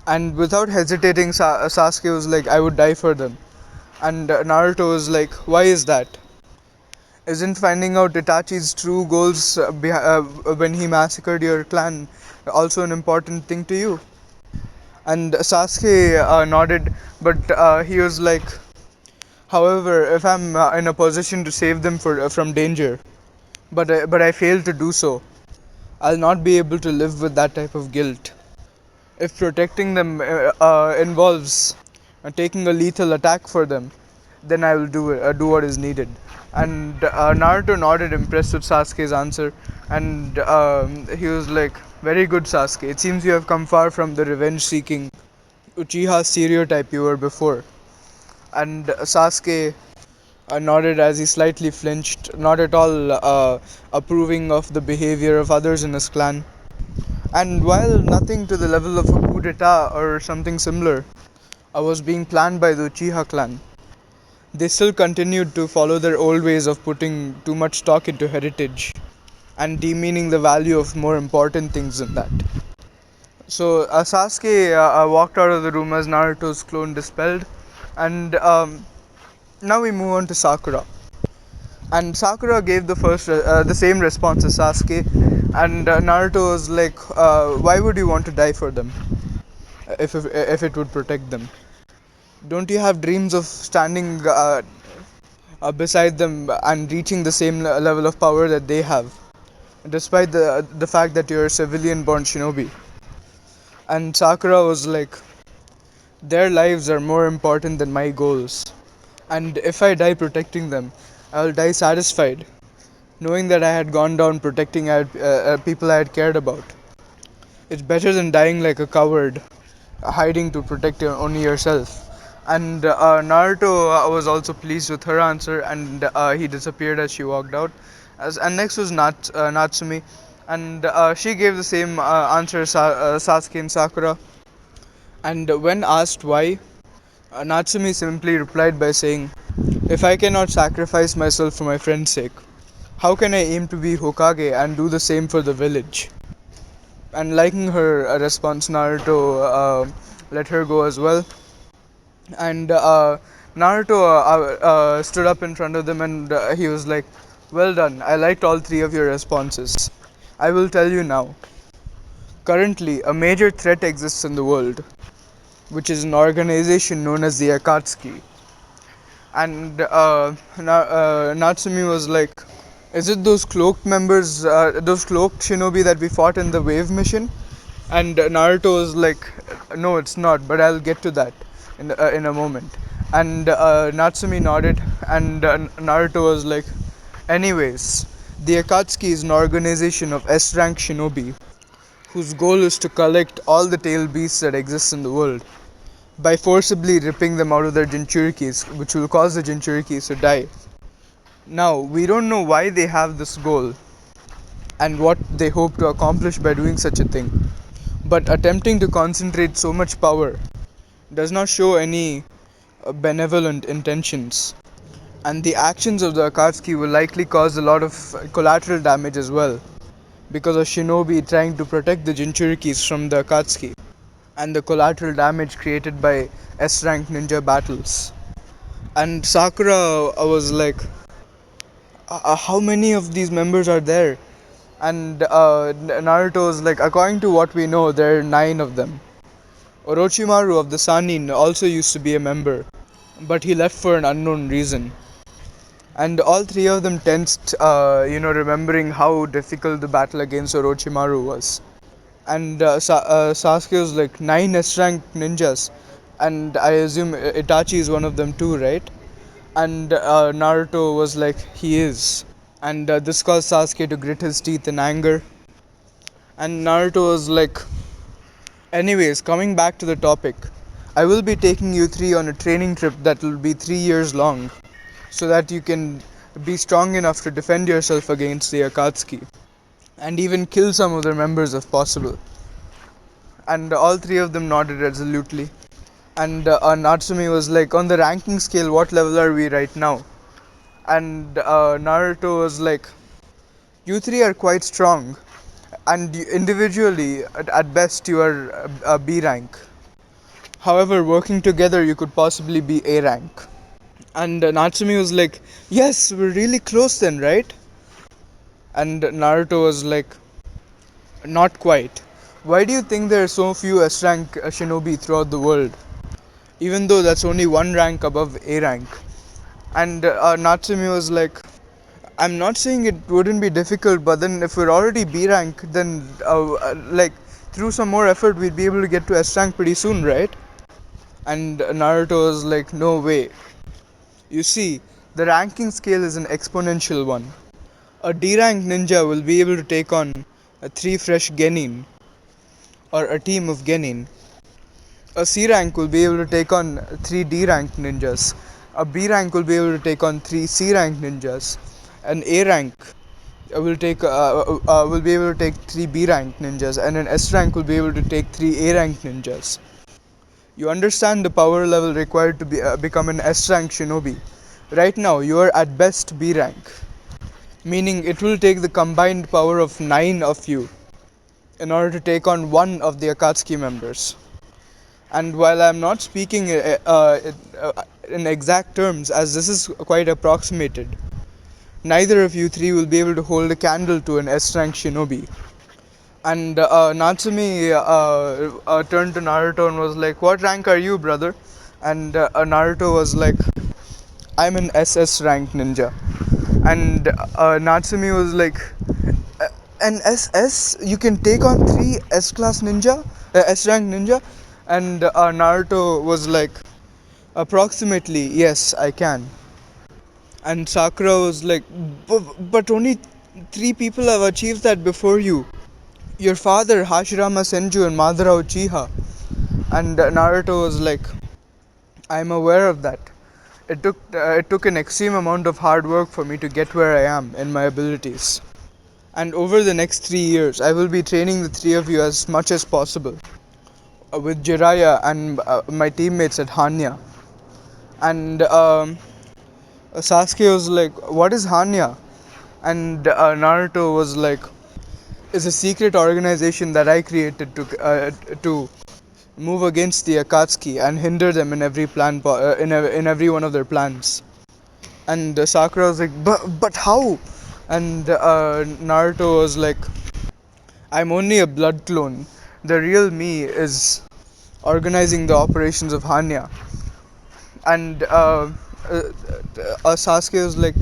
And without hesitating, Sasuke was like, "I would die for them." And Naruto was like, "Why is that? Isn't finding out Itachi's true goals when he massacred your clan also an important thing to you?" And Sasuke nodded, but he was like, "However, if I'm in a position to save them from danger, but I fail to do so, I'll not be able to live with that type of guilt. If protecting them involves taking a lethal attack for them, then I will do what is needed." And Naruto nodded, impressed with Sasuke's answer, and he was like, "Very good, Sasuke. It seems you have come far from the revenge-seeking Uchiha stereotype you were before." And Sasuke nodded as he slightly flinched, not at all approving of the behavior of others in his clan. And while nothing to the level of a coup d'etat or something similar was being planned by the Uchiha clan, they still continued to follow their old ways of putting too much stock into heritage and demeaning the value of more important things than that. So Sasuke walked out of the room as Naruto's clone dispelled, and now we move on to Sakura. And Sakura gave the same response as Sasuke, and Naruto was like, "Why would you want to die for them if it would protect them? Don't you have dreams of standing beside them and reaching the same level of power that they have, despite the fact that you're a civilian-born shinobi?" And Sakura was like, "Their lives are more important than my goals, and if I die protecting them, I'll die satisfied, knowing that I had gone down protecting people I had cared about. It's better than dying like a coward, hiding to protect only yourself." And Naruto was also pleased with her answer, and he disappeared as she walked out. And next was Natsumi, and she gave the same answer as Sasuke and Sakura. And when asked why, Natsumi simply replied by saying, "If I cannot sacrifice myself for my friend's sake, how can I aim to be Hokage and do the same for the village?" And liking her response, Naruto let her go as well. And Naruto stood up in front of them, and he was like, "Well done, I liked all three of your responses. I will tell you now. Currently, a major threat exists in the world, which is an organization known as the Akatsuki." And Natsumi was like, "Is it those cloaked members, those cloaked shinobi that we fought in the wave mission?" And Naruto was like, "No, it's not, but I'll get to that in a moment." And Natsumi nodded, and Naruto was like, "Anyways, the Akatsuki is an organization of S rank shinobi whose goal is to collect all the tail beasts that exist in the world by forcibly ripping them out of their Jinchurikis, which will cause the Jinchurikis to die. Now, we don't know why they have this goal and what they hope to accomplish by doing such a thing, but attempting to concentrate so much power does not show any benevolent intentions. And the actions of the Akatsuki will likely cause a lot of collateral damage as well, because of shinobi trying to protect the Jinchurikis from the Akatsuki, and the collateral damage created by S rank ninja battles." And Sakura was like, "How many of these members are there?" And Naruto was like, "According to what we know, there are 9 of them. Orochimaru of the Sannin also used to be a member, but he left for an unknown reason." And all three of them tensed, remembering how difficult the battle against Orochimaru was. And Sasuke was like, "9 S rank ninjas, and I assume Itachi is one of them too, right?" And Naruto was like, "He is." And this caused Sasuke to grit his teeth in anger. And Naruto was like, "Anyways, coming back to the topic, I will be taking you three on a training trip that will be 3 years long, so that you can be strong enough to defend yourself against the Akatsuki, and even kill some of their members if possible." And all three of them nodded resolutely. And Natsumi was like, "On the ranking scale, what level are we right now?" And Naruto was like, "You three are quite strong, and individually, at best, you are a B rank. However, working together, you could possibly be A rank." And Natsumi was like, "Yes, we're really close then, right?" And Naruto was like, "Not quite. Why do you think there are so few S rank shinobi throughout the world, even though that's only one rank above A rank?" And Natsumi was like, "I'm not saying it wouldn't be difficult, but then if we're already B rank, then through some more effort, we'd be able to get to S rank pretty soon, right?" And Naruto was like, "No way. You see, the ranking scale is an exponential one. A D rank ninja will be able to take on a 3 fresh genin, or a team of genin. A C rank will be able to take on 3 D rank ninjas. A B rank will be able to take on 3 C rank ninjas. An A rank will be able to take 3 B rank ninjas, and an S rank will be able to take 3 A rank ninjas. You understand the power level required to become an S rank shinobi. Right now, you are at best B rank, meaning it will take the combined power of 9 of you in order to take on one of the Akatsuki members. And while I'm not speaking in exact terms, as this is quite approximated, neither of you three will be able to hold a candle to an S rank shinobi." And Natsumi turned to Naruto and was like, "What rank are you, brother?" And Naruto was like, "I'm an SS rank ninja." And Natsumi was like, "An SS? You can take on 3 S class ninja? S rank ninja?" And Naruto was like, "Approximately, yes, I can." And Sakura was like, "But only 3 people have achieved that before you. Your father, Hashirama Senju, and Madara Uchiha." And Naruto was like, I'm aware of that. It took an extreme amount of hard work for me to get where I am in my abilities. And over the next 3 years, I will be training the three of you as much as possible with Jiraiya and my teammates at Hanya. And Sasuke was like, "What is Hanya?" And Naruto was like, "It's a secret organization that I created to move against the Akatsuki and hinder them in every in every one of their plans." And Sakura was like, "But how?" And Naruto was like, "I'm only a blood clone. The real me is organizing the operations of Hanya." And Sasuke was like,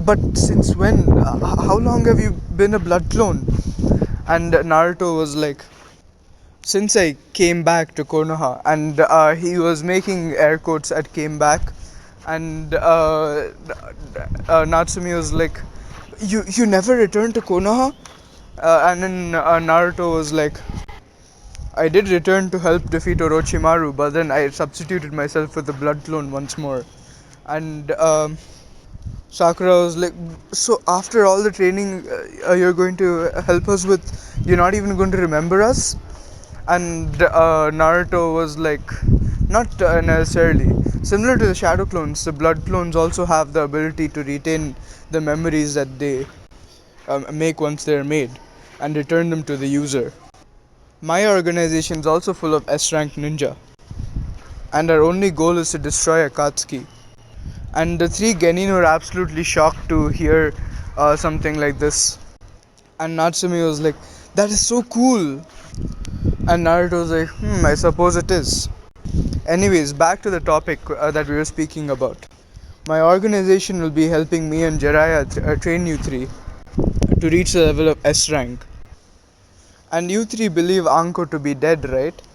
"But since when? How long have you been a blood clone?" And Naruto was like, "Since I came back to Konoha." And he was making air quotes at "came back." And Natsumi was like, "You never returned to Konoha?" And then Naruto was like, "I did return to help defeat Orochimaru, but then I substituted myself with the blood clone once more." And Sakura was like, "So after all the training, you're going to help us with? You're not even going to remember us?" And Naruto was like, "Not necessarily. Similar to the shadow clones, the blood clones also have the ability to retain the memories that they make once they're made and return them to the user. My organization is also full of S rank ninja, and our only goal is to destroy Akatsuki." And the three Genin were absolutely shocked to hear something like this. And Natsumi was like, "That is so cool." And Naruto was like, I suppose it is. Anyways, back to the topic that we were speaking about. My organization will be helping me and Jiraiya train you three to reach the level of S rank. And you three believe Anko to be dead, right?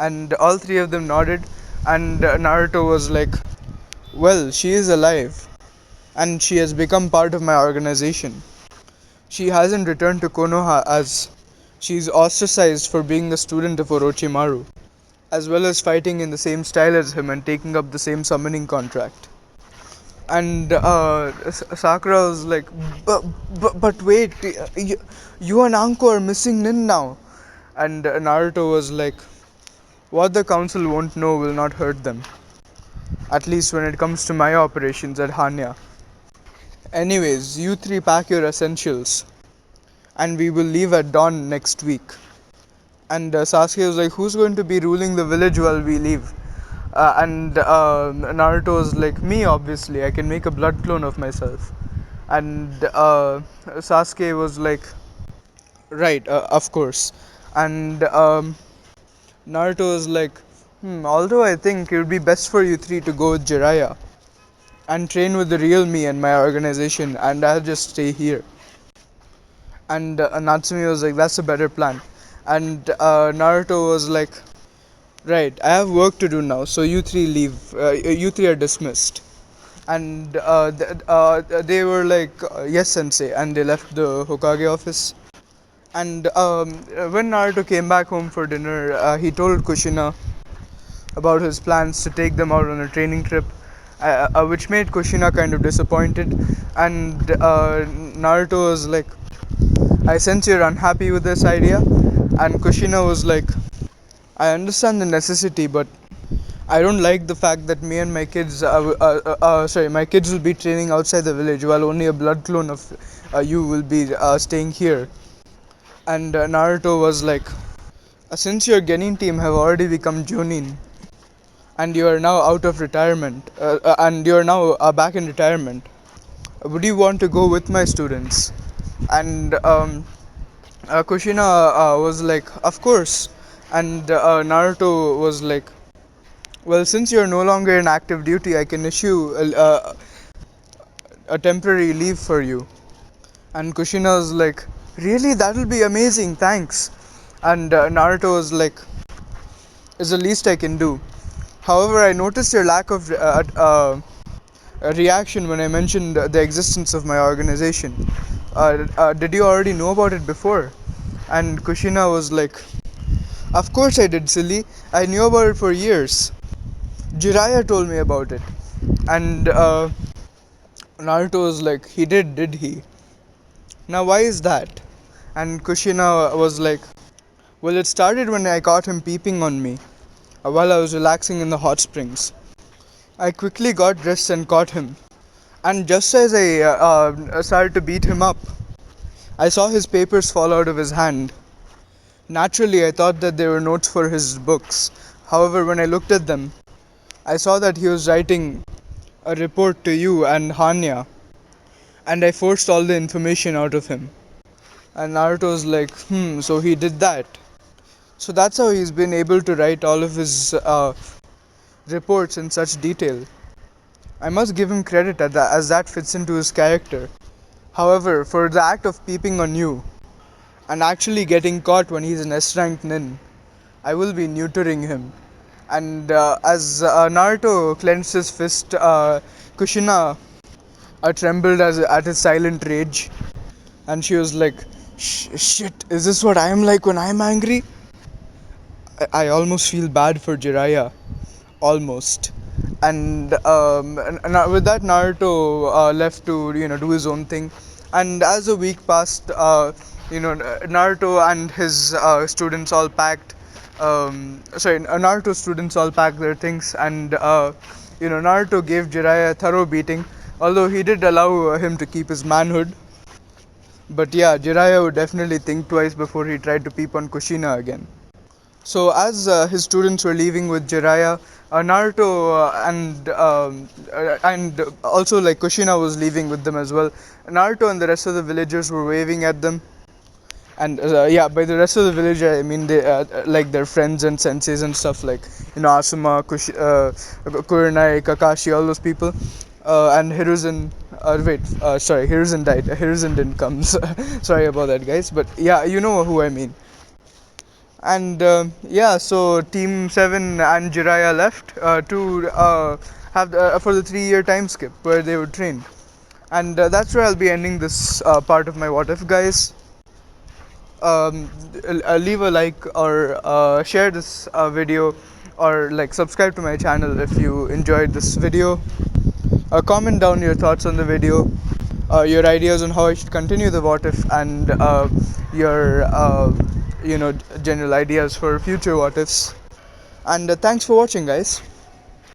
And all three of them nodded. And Naruto was like, "Well, she is alive. And she has become part of my organization. She hasn't returned to Konoha as she's ostracized for being a student of Orochimaru, as well as fighting in the same style as him and taking up the same summoning contract." And Sakura was like, but wait, you and Anko are missing Nin now." And Naruto was like, "What the council won't know will not hurt them, at least when it comes to my operations at Hanya. Anyways, you three pack your essentials, and we will leave at dawn next week." And Sasuke was like, "Who's going to be ruling the village while we leave?" And Naruto was like, "Me, obviously. I can make a blood clone of myself." And Sasuke was like, "Right, of course." And Naruto was like, although I think it would be best for you three to go with Jiraiya and train with the real me and my organization, and I'll just stay here." And Natsumi was like, "That's a better plan." And Naruto was like, "Right, I have work to do now, so you three leave. You three are dismissed." And they were like, "Yes, sensei," and they left the Hokage office. And when Naruto came back home for dinner, he told Kushina about his plans to take them out on a training trip, which made Kushina kind of disappointed. And Naruto was like, "I sense you're unhappy with this idea." And Kushina was like, "I understand the necessity, but I don't like the fact that me and my kids, my kids will be training outside the village while only a blood clone of you will be staying here." And Naruto was like, "Since your Genin team have already become Jonin, and you are now out of retirement, and you are now back in retirement, would you want to go with my students?" And Kushina was like, "Of course." And Naruto was like, "Well, since you're no longer in active duty, I can issue a temporary leave for you." And Kushina was like, "Really? That will be amazing, thanks." And Naruto was like, "It's the least I can do. However, I noticed your lack of reaction when I mentioned the existence of my organization. Did you already know about it before?" And Kushina was like, "Of course I did, silly. I knew about it for years. Jiraiya told me about it, and Naruto was like, he did he? Now why is that? And Kushina was like, well, it started when I caught him peeping on me while I was relaxing in the hot springs. I quickly got dressed and caught him, and just as I started to beat him up, I saw his papers fall out of his hand. Naturally, I thought that they were notes for his books. However, when I looked at them, I saw that he was writing a report to you and Hanya, and I forced all the information out of him. And Naruto was like, so he did that. So that's how he's been able to write all of his reports in such detail. I must give him credit at that, as that fits into his character. However, for the act of peeping on you and actually getting caught when he's an S rank nin, I will be neutering him. And as Naruto clenched his fist, Kushina trembled at his silent rage, and she was like, Shit, is this what I am like when I'm angry? I almost feel bad for Jiraiya. Almost. And with that, Naruto left to do his own thing. And as the week passed, Naruto and his students all packed. Naruto students all packed their things, and Naruto gave Jiraiya a thorough beating. Although he did allow him to keep his manhood, but yeah, Jiraiya would definitely think twice before he tried to peep on Kushina again. So as his students were leaving with Jiraiya, Naruto and also like Kushina was leaving with them as well. Naruto and the rest of the villagers were waving at them, and yeah, by the rest of the village I mean they like their friends and senseis and stuff, like Asuma, Kurenai, Kakashi, all those people, and Hiruzen. Sorry, Hiruzen died. Hiruzen didn't come. Sorry about that, guys. But yeah, you know who I mean. And yeah, so Team 7 and Jiraiya left to have for the 3-year time skip where they would train. And that's where I'll be ending this part of my What If, guys. Leave a like or share this video, or like subscribe to my channel if you enjoyed this video. Comment down your thoughts on the video, your ideas on how I should continue the What If, and your general ideas for future What Ifs. And thanks for watching, guys.